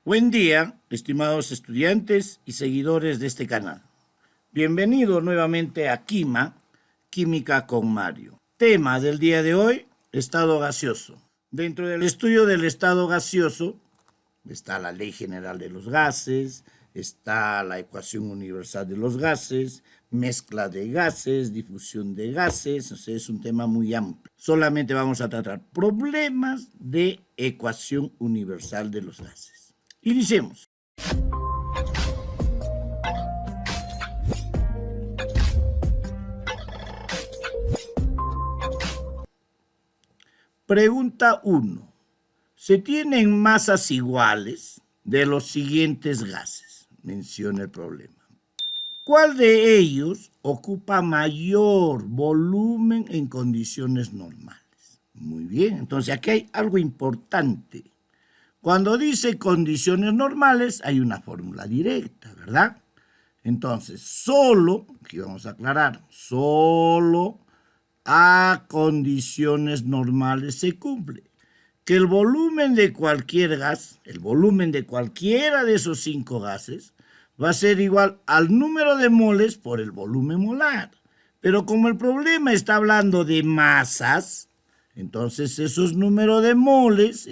Buen día, estimados estudiantes y seguidores de este canal. Bienvenido nuevamente a Química con Mario. Tema del día de hoy, estado gaseoso. Dentro del estudio del estado gaseoso está la ley general de los gases, está la ecuación universal de los gases, mezcla de gases, difusión de gases, o sea, es un tema muy amplio. Solamente vamos a tratar problemas de ecuación universal de los gases. Iniciemos. Pregunta 1. Se tienen masas iguales de los siguientes gases. Menciona el problema. ¿Cuál de ellos ocupa mayor volumen en condiciones normales? Muy bien, entonces aquí hay algo importante. Cuando dice condiciones normales, hay una fórmula directa, ¿verdad? Entonces, solo, aquí vamos a aclarar, solo a condiciones normales se cumple. Que el volumen de cualquier gas, el volumen de cualquiera de esos 5 gases, va a ser igual al número de moles por el volumen molar. Pero como el problema está hablando de masas, entonces esos números de moles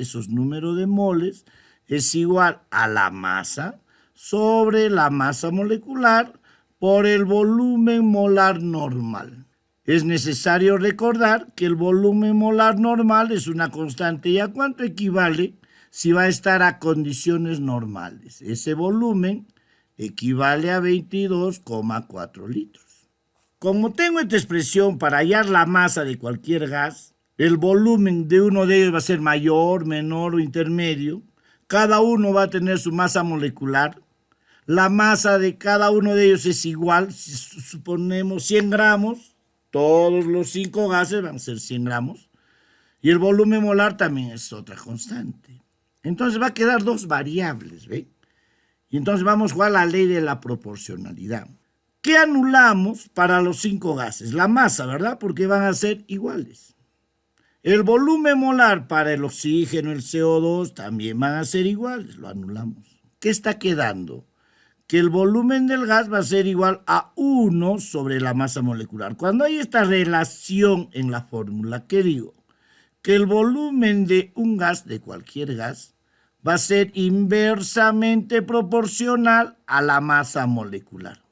es igual a la masa sobre la masa molecular por el volumen molar normal. Es necesario recordar que el volumen molar normal es una constante. ¿Y a cuánto equivale si va a estar a condiciones normales? Ese volumen equivale a 22,4 litros. Como tengo esta expresión para hallar la masa de cualquier gas, el volumen de uno de ellos va a ser mayor, menor o intermedio. Cada uno va a tener su masa molecular. La masa de cada uno de ellos es igual. Si suponemos 100 gramos, todos los 5 gases van a ser 100 gramos. Y el volumen molar también es otra constante. Entonces va a quedar dos variables, ¿ve? Y entonces vamos a jugar la ley de la proporcionalidad. ¿Qué anulamos para los 5 gases? La masa, ¿verdad? Porque van a ser iguales. El volumen molar para el oxígeno, el CO2, también van a ser iguales. Lo anulamos. ¿Qué está quedando? Que el volumen del gas va a ser igual a 1 sobre la masa molecular. Cuando hay esta relación en la fórmula, ¿qué digo? Que el volumen de un gas, de cualquier gas, va a ser inversamente proporcional a la masa molecular.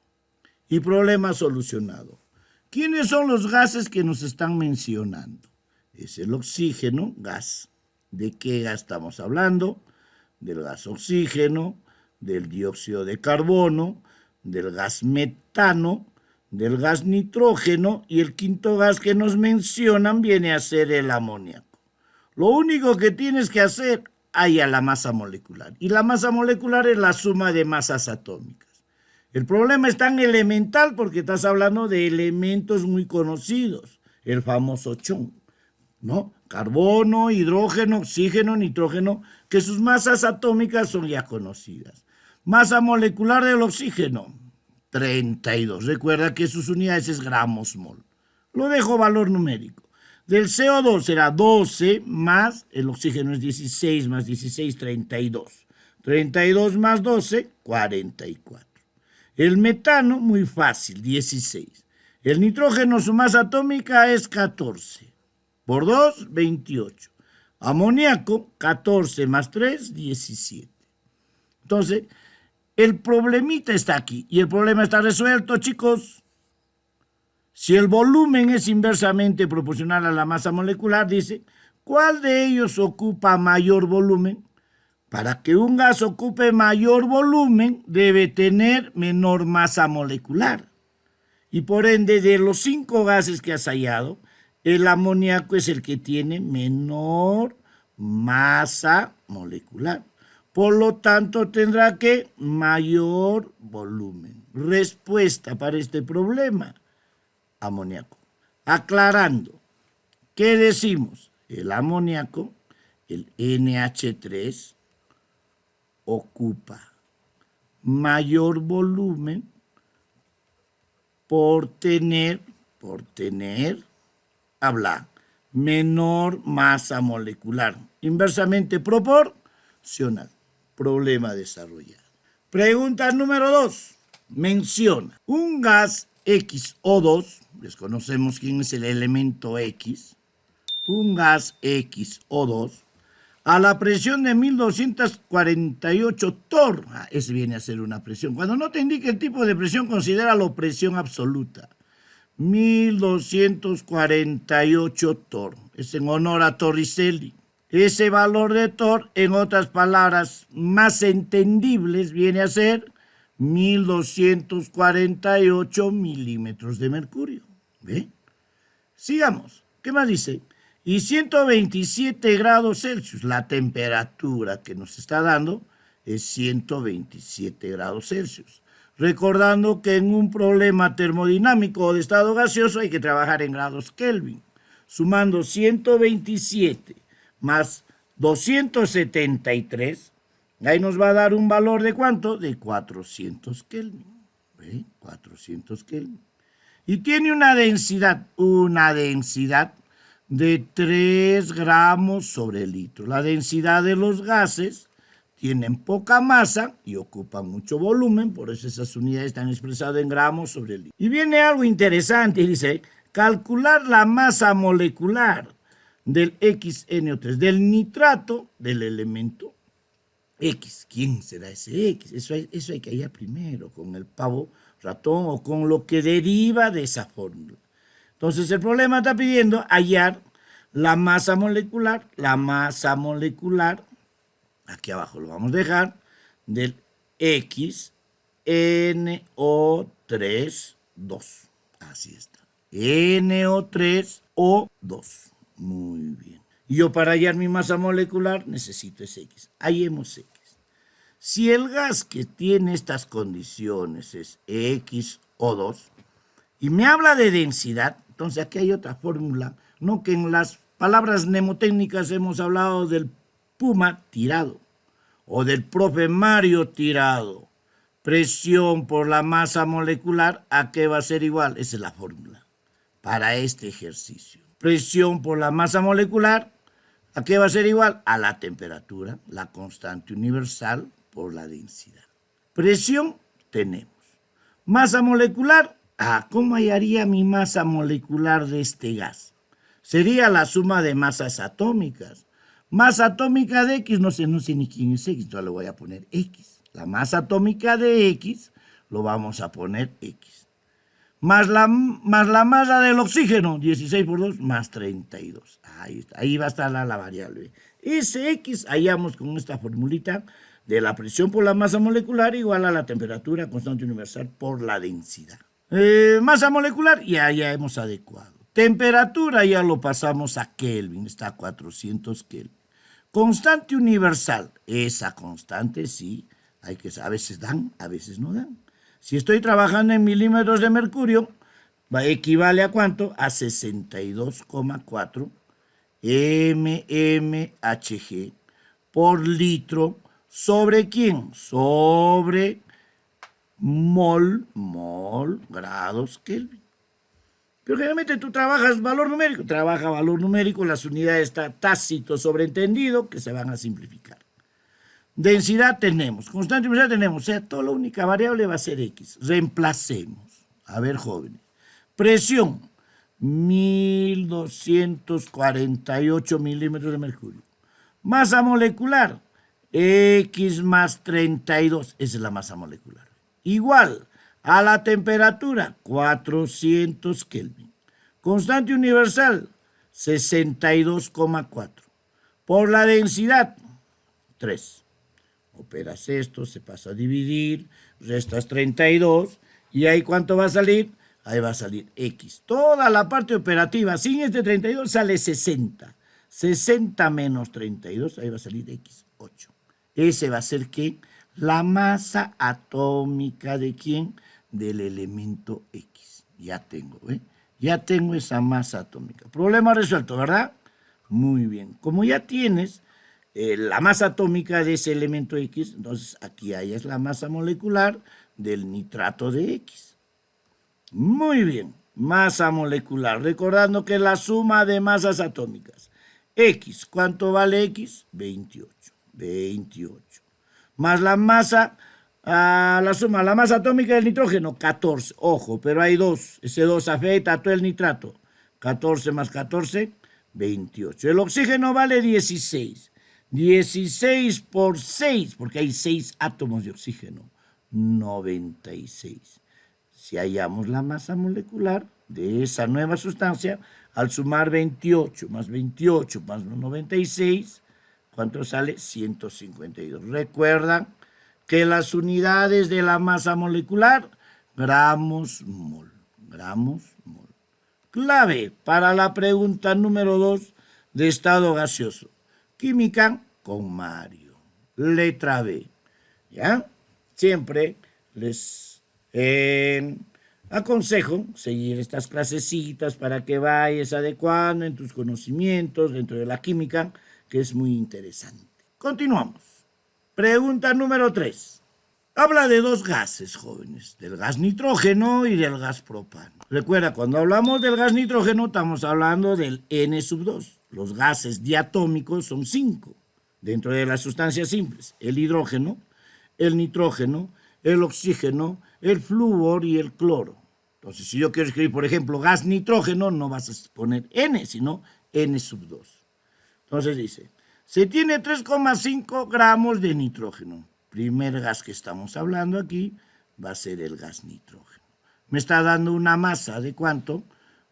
Y problema solucionado. ¿Quiénes son los gases que nos están mencionando? Es el oxígeno, gas. ¿De qué gas estamos hablando? Del gas oxígeno, del dióxido de carbono, del gas metano, del gas nitrógeno y el quinto gas que nos mencionan viene a ser el amoníaco. Lo único que tienes que hacer hallar la masa molecular y la masa molecular es la suma de masas atómicas. El problema es tan elemental porque estás hablando de elementos muy conocidos, el famoso chon, ¿no? Carbono, hidrógeno, oxígeno, nitrógeno, que sus masas atómicas son ya conocidas. Masa molecular del oxígeno, 32. Recuerda que sus unidades es gramos mol. Lo dejo valor numérico. Del CO2 será 12 más, el oxígeno es 16 más 16, 32. 32 más 12, 44. El metano, muy fácil, 16. El nitrógeno, su masa atómica es 14. Por 2, 28. Amoníaco, 14 más 3, 17. Entonces, el problemita está aquí y el problema está resuelto, chicos. Si el volumen es inversamente proporcional a la masa molecular, dice, ¿cuál de ellos ocupa mayor volumen? Para que un gas ocupe mayor volumen, debe tener menor masa molecular. Y por ende, de los 5 gases que has hallado, el amoníaco es el que tiene menor masa molecular. Por lo tanto, tendrá que mayor volumen. Respuesta para este problema, amoníaco. Aclarando, ¿qué decimos? El amoníaco, el NH3, ocupa mayor volumen por tener, habla, menor masa molecular, inversamente proporcional. problema desarrollado. Pregunta número 2. Menciona un gas XO2, desconocemos quién es el elemento X, un gas XO2, a la presión de 1248 torr. Ese viene a ser una presión. Cuando no te indique el tipo de presión, considéralo presión absoluta. 1248 torr. Es en honor a Torricelli. Ese valor de torr, en otras palabras más entendibles, viene a ser 1248 milímetros de mercurio. ¿Ve? Sigamos. ¿Qué más dice? Y 127 grados Celsius. La temperatura que nos está dando es 127 grados Celsius. Recordando que en un problema termodinámico o de estado gaseoso hay que trabajar en grados Kelvin. Sumando 127 más 273, ahí nos va a dar un valor de ¿cuánto? De 400 Kelvin. ¿Ve? 400 Kelvin. Y tiene una densidad de 3 gramos sobre litro. La densidad de los gases tienen poca masa y ocupan mucho volumen, por eso esas unidades están expresadas en gramos sobre litro. Y viene algo interesante, dice, calcular la masa molecular del XNO3, del nitrato del elemento X. ¿Quién será ese X? Eso hay que hallar primero, con el pavo ratón o con lo que deriva de esa fórmula. Entonces el problema está pidiendo hallar la masa molecular, aquí abajo lo vamos a dejar, del XNO3O2. Así está. NO3O2. Muy bien. Y yo para hallar mi masa molecular necesito ese X. Hallemos X. Si el gas que tiene estas condiciones es XO2 y me habla de densidad, entonces aquí hay otra fórmula, no que en las palabras mnemotécnicas hemos hablado del Puma tirado o del profe Mario tirado. Presión por la masa molecular, ¿a qué va a ser igual? Esa es la fórmula para este ejercicio. Presión por la masa molecular, ¿a qué va a ser igual? A la temperatura, la constante universal por la densidad. Presión tenemos. Masa molecular, ¿cómo hallaría mi masa molecular de este gas? Sería la suma de masas atómicas. Masa atómica de X, no sé ni quién es X, entonces le voy a poner X. La masa atómica de X, lo vamos a poner X. Más la masa del oxígeno, 16 por 2, más 32. Ahí está, ahí va a estar la variable. Ese X hallamos con esta formulita de la presión por la masa molecular igual a la temperatura constante universal por la densidad. Masa molecular ya hemos adecuado. Temperatura ya lo pasamos a Kelvin, está a 400 Kelvin. Constante universal, esa constante sí, a veces dan, a veces no dan. Si estoy trabajando en milímetros de mercurio, equivale a ¿cuánto? A 62,4 mmHg por litro. ¿Sobre quién? Sobre mol, grados Kelvin. Pero generalmente tú trabajas valor numérico. Trabaja valor numérico, las unidades está tácito, sobreentendido, que se van a simplificar. Densidad tenemos, constante universal tenemos, o sea, toda la única variable va a ser X. Reemplacemos. A ver, jóvenes. Presión, 1248 milímetros de mercurio. Masa molecular, X más 32, esa es la masa molecular. Igual a la temperatura, 400 Kelvin. Constante universal, 62,4. Por la densidad, 3. Operas esto, se pasa a dividir, restas 32, y ahí ¿cuánto va a salir? Ahí va a salir X. Toda la parte operativa, sin este 32 sale 60. 60 menos 32, ahí va a salir X, 8. Ese va a ser ¿qué? La masa atómica de ¿quién? Del elemento X. Ya tengo, ¿eh? Ya tengo esa masa atómica. Problema resuelto, ¿verdad? Muy bien. Como ya tienes la masa atómica de ese elemento X, entonces aquí hayas la masa molecular del nitrato de X. Muy bien, masa molecular, recordando que la suma de masas atómicas. X, ¿cuánto vale X? 28. más la masa, la suma, la masa atómica del nitrógeno, 14. Ojo, pero hay 2. Ese 2 afecta a todo el nitrato. 14 más 14, 28. El oxígeno vale 16. 16 por 6, porque hay 6 átomos de oxígeno. 96. Si hallamos la masa molecular de esa nueva sustancia, al sumar 28 más 96, ¿cuánto sale? 152. Recuerdan que las unidades de la masa molecular, gramos mol. Gramos mol. Clave para la pregunta número 2 de estado gaseoso. Química con Mario. Letra B. ¿Ya? Siempre les aconsejo seguir estas clasecitas para que vayas adecuando en tus conocimientos dentro de la química, que es muy interesante. Continuamos. Pregunta número 3. Habla de 2 gases, jóvenes, del gas nitrógeno y del gas propano. Recuerda, cuando hablamos del gas nitrógeno, estamos hablando del N2. Los gases diatómicos son 5 dentro de las sustancias simples: el hidrógeno, el nitrógeno, el oxígeno, el flúor y el cloro. Entonces, si yo quiero escribir, por ejemplo, gas nitrógeno, no vas a poner N, sino N2. Entonces dice, se tiene 3,5 gramos de nitrógeno. Primer gas que estamos hablando aquí va a ser el gas nitrógeno. Me está dando una masa de ¿cuánto?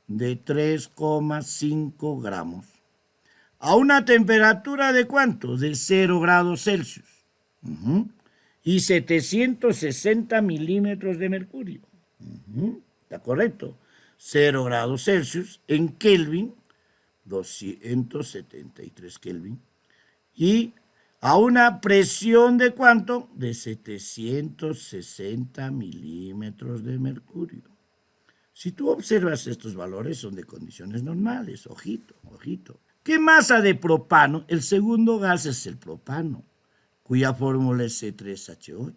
De 3,5 gramos. A una temperatura de ¿cuánto? De 0 grados Celsius. Y 760 milímetros de mercurio. ¿Está correcto? 0 grados Celsius en Kelvin, 273 Kelvin. Y a una presión de ¿cuánto? De 760 milímetros de mercurio. Si tú observas estos valores, son de condiciones normales. Ojito, ojito. ¿Qué masa de propano? El segundo gas es el propano, cuya fórmula es C3H8.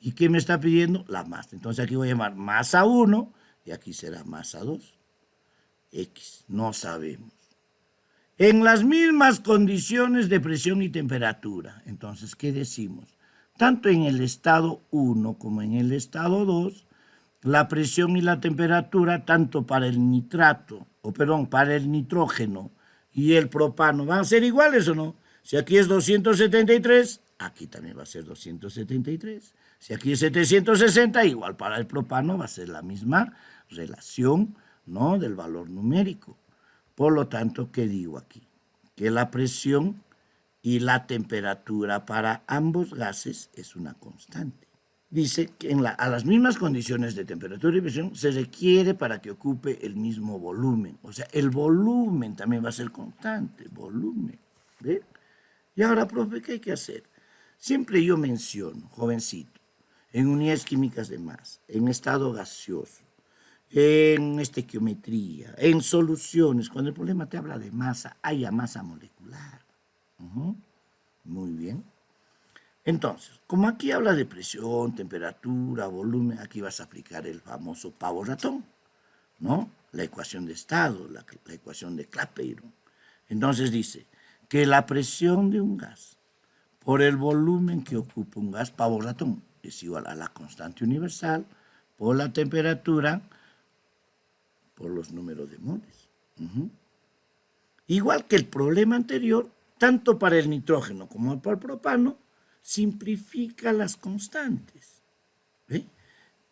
¿Y qué me está pidiendo? La masa. Entonces aquí voy a llamar masa 1 y aquí será masa 2. X, no sabemos. En las mismas condiciones de presión y temperatura. Entonces, ¿qué decimos? Tanto en el estado 1 como en el estado 2, la presión y la temperatura, tanto para el para el nitrógeno y el propano, ¿van a ser iguales o no? Si aquí es 273, aquí también va a ser 273. Si aquí es 760, igual para el propano va a ser la misma relación, ¿no?, del valor numérico. Por lo tanto, ¿qué digo aquí? Que la presión y la temperatura para ambos gases es una constante. Dice que a las mismas condiciones de temperatura y presión se requiere para que ocupe el mismo volumen. O sea, el volumen también va a ser constante, volumen. ¿Ve? Y ahora, profe, ¿qué hay que hacer? Siempre yo menciono, jovencito, en unidades químicas de masa, en estado gaseoso, en estequiometría, en soluciones, cuando el problema te habla de masa, haya masa molecular. Muy bien. Entonces, como aquí habla de presión, temperatura, volumen, aquí vas a aplicar el famoso pavo ratón, ¿no? La ecuación de estado, la ecuación de Clapeyron. Entonces dice que la presión de un gas por el volumen que ocupa un gas, pavo ratón, es igual a la constante universal por la temperatura por los números de moles. Igual que el problema anterior, tanto para el nitrógeno como para el propano, simplifica las constantes. ¿Ve?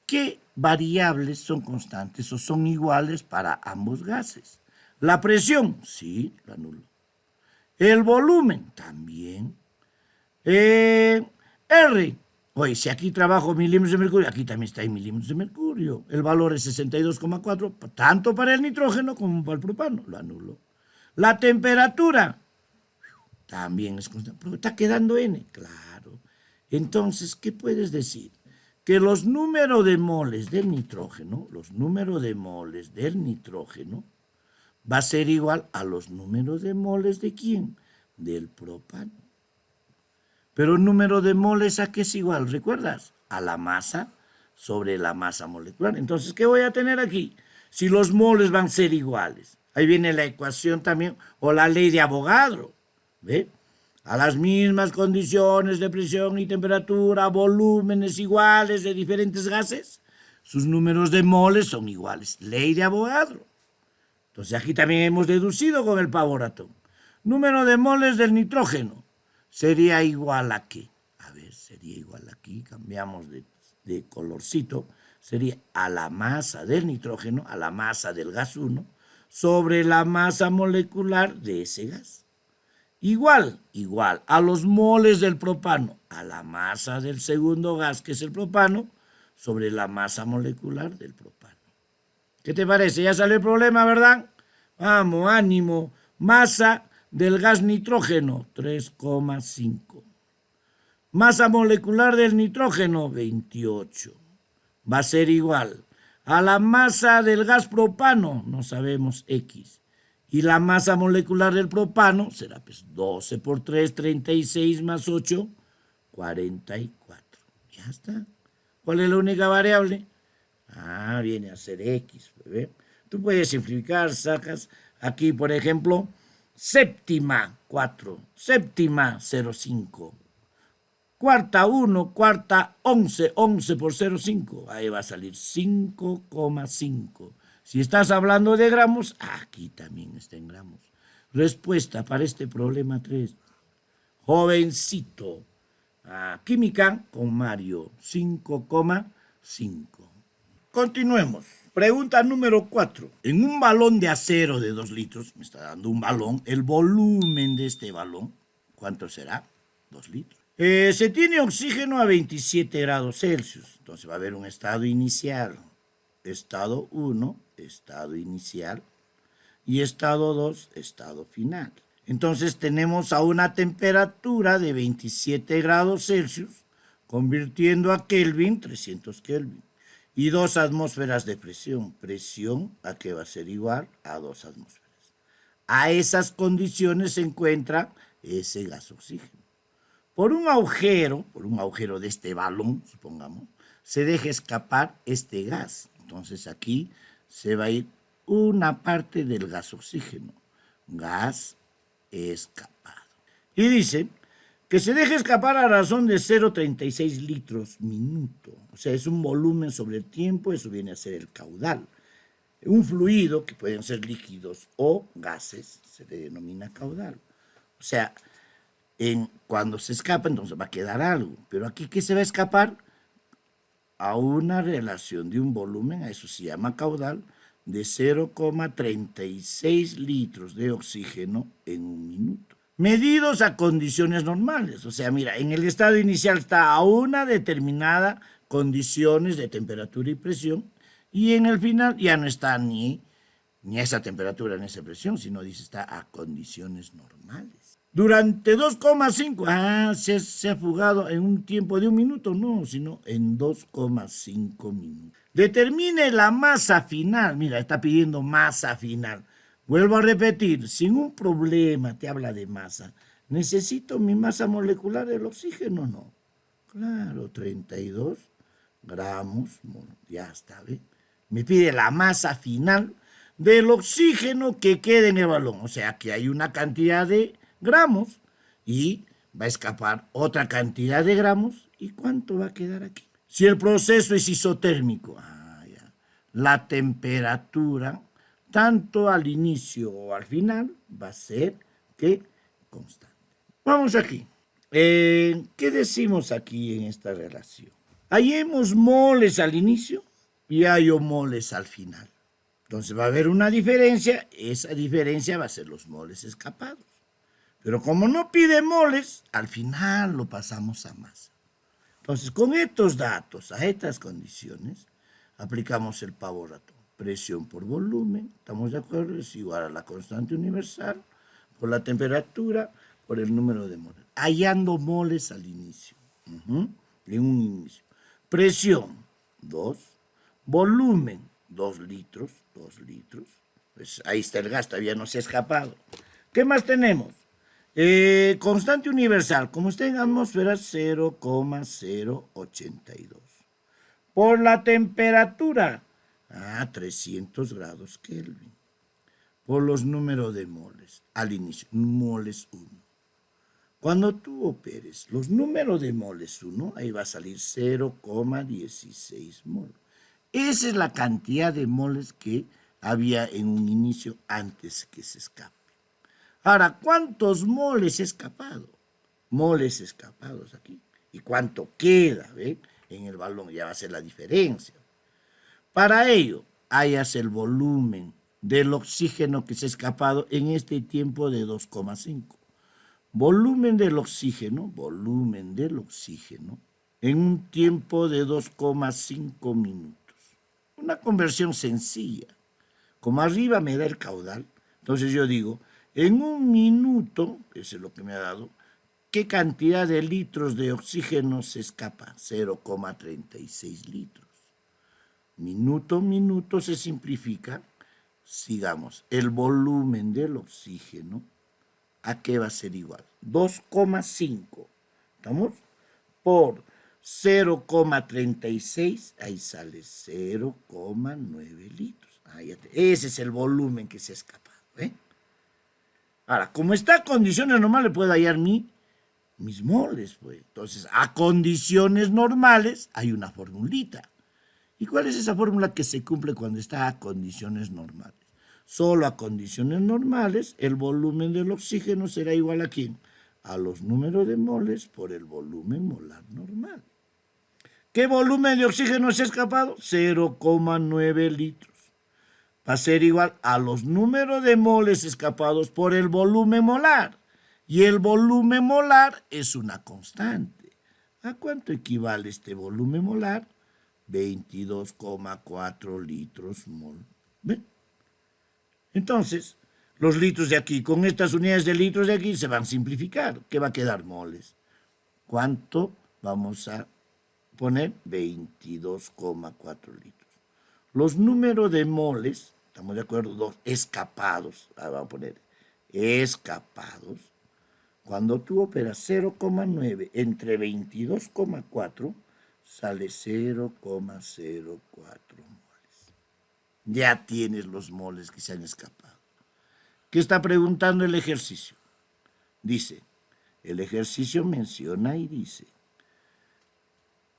¿Qué variables son constantes o son iguales para ambos gases? La presión, sí, la anulo. El volumen, también. R. Oye, si aquí trabajo milímetros de mercurio, aquí también está en milímetros de mercurio. El valor es 62,4, tanto para el nitrógeno como para el propano. Lo anulo. La temperatura también es constante, pero está quedando N, claro. Entonces, ¿qué puedes decir? Que los números de moles del nitrógeno, va a ser igual a los números de moles ¿de quién? Del propano. Pero el número de moles, ¿a qué es igual? ¿Recuerdas? A la masa sobre la masa molecular. Entonces, ¿qué voy a tener aquí? Si los moles van a ser iguales. Ahí viene la ecuación también, o la ley de Avogadro. ¿Ve? A las mismas condiciones de presión y temperatura, volúmenes iguales de diferentes gases, sus números de moles son iguales. Ley de Avogadro. Entonces aquí también hemos deducido con el pavoratón. Número de moles del nitrógeno sería igual a ¿qué? A ver, sería igual aquí, cambiamos de colorcito, sería a la masa del nitrógeno, a la masa del gas 1, sobre la masa molecular de ese gas. Igual a los moles del propano, a la masa del segundo gas, que es el propano, sobre la masa molecular del propano. ¿Qué te parece? Ya sale el problema, ¿verdad? Vamos, ánimo. Masa del gas nitrógeno, 3,5. Masa molecular del nitrógeno, 28. Va a ser igual a la masa del gas propano, no sabemos X. Y la masa molecular del propano será pues 12 por 3, 36 más 8, 44. Ya está. ¿Cuál es la única variable? Viene a ser X. ¿Ve? Tú puedes simplificar, sacas aquí, por ejemplo, séptima 4, séptima 0,5. Cuarta 1, cuarta 11, 11 por 0,5. Ahí va a salir 5,5. Si estás hablando de gramos, aquí también está en gramos. Respuesta para este problema 3. Jovencito. Química con Mario, 5,5. Continuemos. Pregunta número 4. En un balón de acero de 2 litros, me está dando un balón, el volumen de este balón, ¿cuánto será? 2 litros. Se tiene oxígeno a 27 grados Celsius, entonces va a haber un estado inicial. Estado 1, estado inicial, y estado 2, estado final. Entonces tenemos a una temperatura de 27 grados Celsius, convirtiendo a Kelvin, 300 Kelvin, y 2 atmósferas de presión. Presión, ¿a qué va a ser igual? A 2 atmósferas. A esas condiciones se encuentra ese gas oxígeno. Por un agujero de este balón, supongamos, se deja escapar este gas. Entonces aquí se va a ir una parte del gas oxígeno. Gas escapado. Y dice que se deja escapar a razón de 0,36 litros minuto. O sea, es un volumen sobre el tiempo, eso viene a ser el caudal. Un fluido, que pueden ser líquidos o gases, se le denomina caudal. O sea, cuando se escapa, entonces va a quedar algo. Pero aquí, ¿qué se va a escapar? A una relación de un volumen, a eso se llama caudal, de 0,36 litros de oxígeno en un minuto. Medidos a condiciones normales. O sea, mira, en el estado inicial está a una determinada condiciones de temperatura y presión, y en el final ya no está ni a esa temperatura ni a esa presión, sino dice está a condiciones normales. Durante 2,5, se ha fugado en un tiempo de un minuto, no, sino en 2,5 minutos. Determine la masa final, mira, está pidiendo masa final. Vuelvo a repetir, sin un problema te habla de masa. ¿Necesito mi masa molecular del oxígeno? No. Claro, 32 gramos, ya está, ¿ve? Me pide la masa final del oxígeno que quede en el balón. O sea, que hay una cantidad de gramos y va a escapar otra cantidad de gramos. ¿Y cuánto va a quedar aquí? Si el proceso es isotérmico, ya, la temperatura, tanto al inicio o al final, va a ser que constante. Vamos aquí. ¿Qué decimos aquí en esta relación? Hallemos moles al inicio y hallo moles al final. Entonces va a haber una diferencia, esa diferencia va a ser los moles escapados. Pero como no pide moles, al final lo pasamos a masa. Entonces, con estos datos, a estas condiciones, aplicamos el pavoratón. Presión por volumen, ¿estamos de acuerdo? Es igual a la constante universal, por la temperatura, por el número de moles. Hallando moles al inicio, en un inicio. Presión, 2. Volumen, 2 litros, 2 litros. Pues ahí está el gas, todavía no se ha escapado. ¿Qué más tenemos? Constante universal, como está en atmósfera, 0,082. Por la temperatura, 300 grados Kelvin. Por los números de moles, al inicio, moles 1. Cuando tú operes los números de moles 1, ahí va a salir 0,16 mol. Esa es la cantidad de moles que había en un inicio antes que se escape. Ahora, ¿cuántos moles he escapado? Moles escapados aquí. ¿Y cuánto queda, ve? En el balón? Ya va a ser la diferencia. Para ello, hallas el volumen del oxígeno que se ha escapado en este tiempo de 2,5. Volumen del oxígeno en un tiempo de 2,5 minutos. Una conversión sencilla. Como arriba me da el caudal, entonces yo digo, en un minuto, eso es lo que me ha dado, ¿qué cantidad de litros de oxígeno se escapa? 0,36 litros. Minuto se simplifica. Sigamos, el volumen del oxígeno, ¿a qué va a ser igual? 2,5, ¿estamos? Por 0,36, ahí sale 0,9 litros. Ese es el volumen que se ha escapado, ¿eh? Ahora, como está a condiciones normales, puedo hallar mis moles, pues. Entonces, a condiciones normales hay una formulita. ¿Y cuál es esa fórmula que se cumple cuando está a condiciones normales? Solo a condiciones normales, el volumen del oxígeno será igual a ¿quién? A los números de moles por el volumen molar normal. ¿Qué volumen de oxígeno se ha escapado? 0,9 litros. Va a ser igual a los números de moles escapados por el volumen molar. Y el volumen molar es una constante. ¿A cuánto equivale este volumen molar? 22,4 litros mol. ¿Ven? Entonces, los litros de aquí, con estas unidades de litros de aquí, se van a simplificar. ¿Qué va a quedar? Moles. ¿Cuánto vamos a poner? 22,4 litros. Los números de moles, ¿estamos de acuerdo? Los escapados, vamos a poner escapados. Cuando tú operas 0,9 entre 22,4, sale 0,04 moles. Ya tienes los moles que se han escapado. ¿Qué está preguntando el ejercicio? Dice, el ejercicio menciona y dice,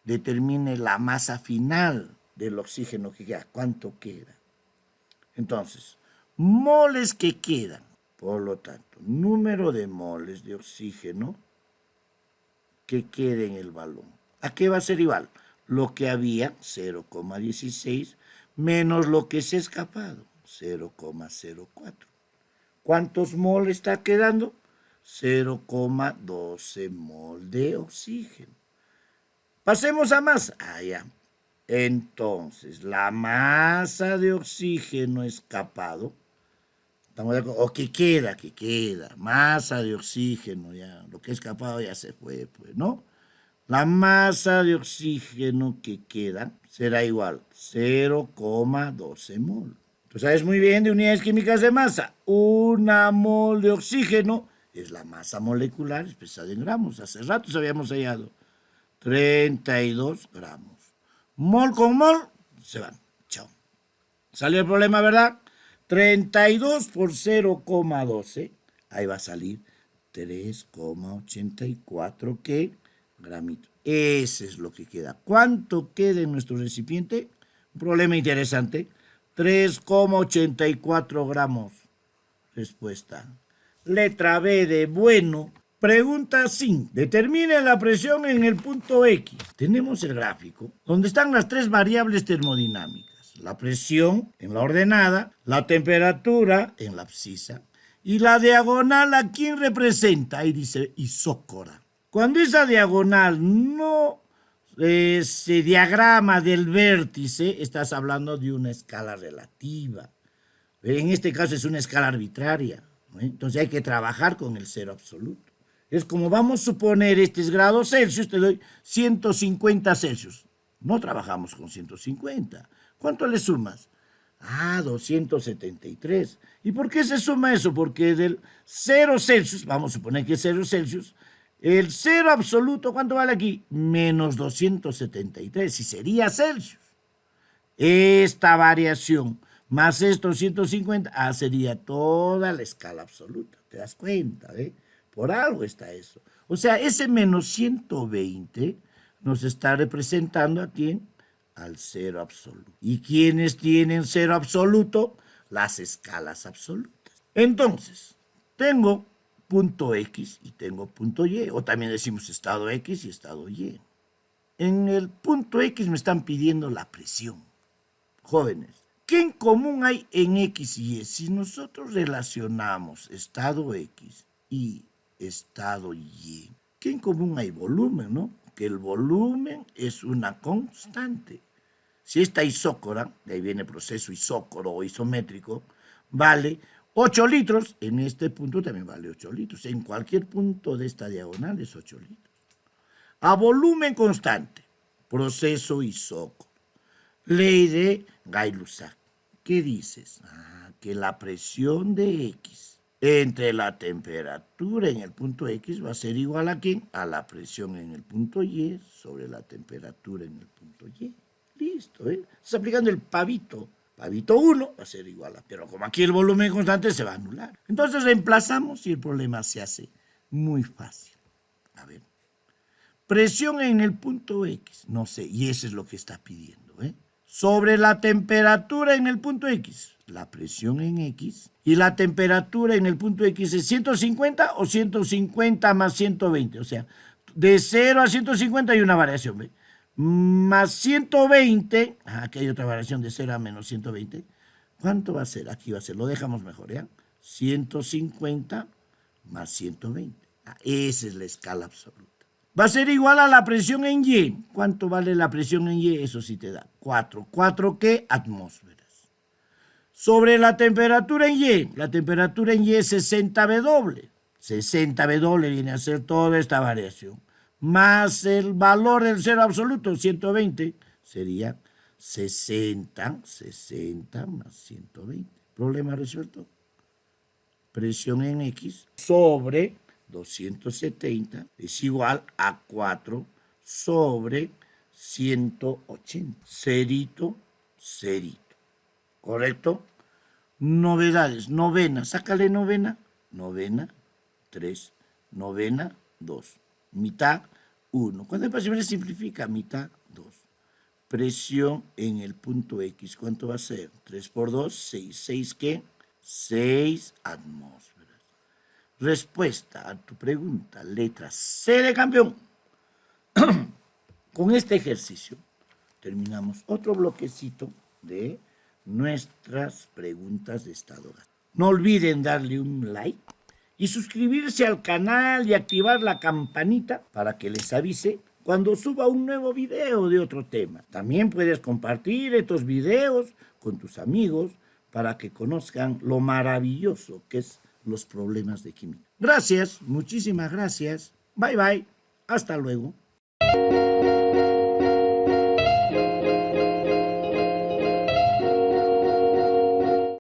determine la masa final del oxígeno que queda. ¿Cuánto queda? Entonces, moles que quedan. Por lo tanto, número de moles de oxígeno que quede en el balón. ¿A qué va a ser igual? Lo que había, 0,16, menos lo que se ha escapado, 0,04. ¿Cuántos mol está quedando? 0,12 mol de oxígeno. Pasemos a masa. Ya. Entonces, la masa de oxígeno escapado, ¿estamos de acuerdo? O que queda, masa de oxígeno, ya, lo que ha escapado ya se fue, pues, ¿no? La masa de oxígeno que queda será igual 0,12 mol. Tú sabes muy bien de unidades químicas de masa. Una mol de oxígeno es la masa molecular expresada en gramos. Hace rato habíamos hallado 32 gramos. Mol con mol se van. Chao. Salió el problema, ¿verdad? 32 por 0,12. Ahí va a salir 3,84. ¿Qué? Gramitos. Ese es lo que queda. ¿Cuánto queda en nuestro recipiente? Un problema interesante. 3,84 gramos. Respuesta. Letra B de bueno. Pregunta 5. Determine la presión en el punto X. Tenemos el gráfico donde están las tres variables termodinámicas. La presión en la ordenada, la temperatura en la abscisa y la diagonal, ¿a quién representa? Ahí dice isócora. Cuando esa diagonal no se diagrama del vértice, estás hablando de una escala relativa. En este caso es una escala arbitraria, ¿no? Entonces hay que trabajar con el cero absoluto. Es como vamos a suponer este es grado Celsius, te doy 150 Celsius. No trabajamos con 150. ¿Cuánto le sumas? 273. ¿Y por qué se suma eso? Porque del 0 Celsius, vamos a suponer que es 0 Celsius, el cero absoluto, ¿cuánto vale aquí? Menos 273, y sería Celsius. Esta variación más estos 150 sería toda la escala absoluta. ¿Te das cuenta? Por algo está eso. O sea, ese menos 120 nos está representando a quién? Al cero absoluto. ¿Y quiénes tienen cero absoluto? Las escalas absolutas. Entonces, tengo punto X y tengo punto Y, o también decimos estado X y estado Y. En el punto X me están pidiendo la presión. Jóvenes, ¿qué en común hay en X y Y? Si nosotros relacionamos estado X y estado Y, ¿qué en común hay? Volumen, ¿no? Que el volumen es una constante. Si esta isócora, de ahí viene proceso isócoro o isométrico, vale 8 litros, en este punto también vale 8 litros. En cualquier punto de esta diagonal es 8 litros. A volumen constante, proceso isócoro. Ley de Gay-Lussac. ¿Qué dices? Que la presión de X entre la temperatura en el punto X va a ser igual a ¿quién? A la presión en el punto Y sobre la temperatura en el punto Y. Listo, ¿eh? Estás aplicando el pavito. Pavito 1 va a ser igual a, pero como aquí el volumen constante se va a anular. Entonces reemplazamos y el problema se hace muy fácil. A ver. Presión en el punto X, no sé, y eso es lo que está pidiendo, ¿eh? Sobre la temperatura en el punto X, la presión en X, y la temperatura en el punto X es 150 o 150 más 120, o sea, de 0 a 150 hay una variación, ¿ve? Más 120, aquí hay otra variación de 0 a menos 120, ¿cuánto va a ser? Aquí va a ser, lo dejamos mejor, ¿ya? 150 más 120, esa es la escala absoluta. Va a ser igual a la presión en Y. ¿Cuánto vale la presión en Y? Eso sí te da 4. ¿4 qué? Atmósferas. Sobre la temperatura en Y. La temperatura en Y es 60W. 60W viene a ser toda esta variación. Más el valor del cero absoluto, 120, sería 60 más 120. ¿Problema resuelto? Presión en X sobre 270 es igual a 4 sobre 180. Cerito, cerito. ¿Correcto? Novedades. Novena. Sácale novena. Novena, 3. Novena, 2. Mitad, 1. Cuando se simplifica, mitad, 2. Presión en el punto X. ¿Cuánto va a ser? 3 por 2, 6. ¿6 qué? 6 atmósferas. Respuesta a tu pregunta, letra C de campeón. Con este ejercicio terminamos otro bloquecito de nuestras preguntas de estado. No olviden darle un like y suscribirse al canal y activar la campanita para que les avise cuando suba un nuevo video de otro tema. También puedes compartir estos videos con tus amigos para que conozcan lo maravilloso que es los problemas de química. Gracias, muchísimas gracias. Bye bye. Hasta luego.